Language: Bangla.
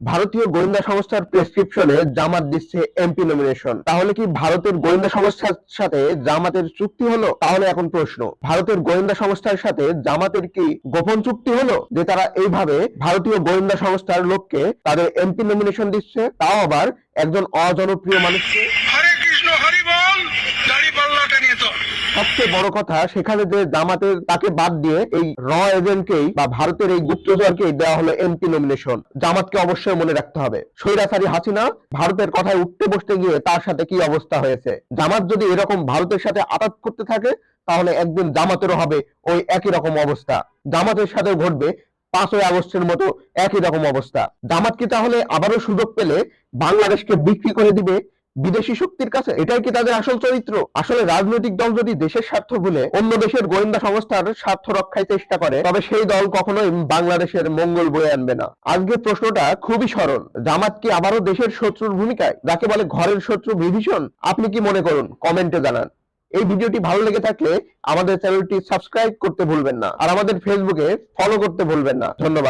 ভারতীয় গোয়েন্দা সংস্থার প্রেসক্রিপশনে জামাত দিচ্ছে এমপি নমিনেশন। তাহলে কি ভারতের গোয়েন্দা সংস্থার সাথে জামাতের চুক্তি হলো? তাহলে এখন প্রশ্ন, ভারতের গোয়েন্দা সংস্থার সাথে জামাতের কি গোপন চুক্তি হলো যে তারা এইভাবে ভারতীয় গোয়েন্দা সংস্থার লোককে তাদের এমপি নমিনেশন দিচ্ছে, তাও আবার একজন অজনপ্রিয় মানুষকে? হরে কৃষ্ণ হরি বল, দাড়ি পাল্লাটা নিয়ে তো। সবচেয়ে বড় কথা, সেখানে যে জামাতের তাকে বাদ দিয়ে এই এজেন্টকেই বা ভারতের এই গুপ্তচরকেই দেওয়া হলো এমপি নমিনেশন। জামাতকে অবশ্যই মনে রাখতে হবে, স্বৈরাচারী হাসিনা ভারতের কথায় উঠতে বসতে গিয়ে তার সাথে কি অবস্থা হয়েছে। জামাত যদি এরকম ভারতের সাথে আঘাত করতে থাকে, তাহলে একদিন জামাতেরও হবে ওই একই রকম অবস্থা। জামাতের সাথে ঘটবে 5ই আগস্টের মতো একই রকম অবস্থা। জামাত কি তাহলে আবারও সুযোগ পেলে বাংলাদেশকে বিক্রি করে দিবে বিদেশি শক্তির কাছে? এটাই কি তাদের আসল চরিত্র? আসলে রাজনৈতিক দল যদি দেশের স্বার্থ ভুলে অন্য দেশের গোয়েন্দা সংস্থার স্বার্থ রক্ষায় চেষ্টা করে, তবে সেই দল কখনোই বাংলাদেশের মঙ্গল বয়ে আনবে না। আজকের প্রশ্নটা খুবই সরল, জামাত কি আবারও দেশের শত্রুর ভূমিকায়, যাকে বলে ঘরের শত্রু বিভীষণ? আপনি কি মনে করুন? কমেন্টে জানান। এই ভিডিওটি ভালো লেগে থাকলে আমাদের চ্যানেলটি সাবস্ক্রাইব করতে ভুলবেন না, আর আমাদের ফেসবুকে ফলো করতে ভুলবেন না। ধন্যবাদ।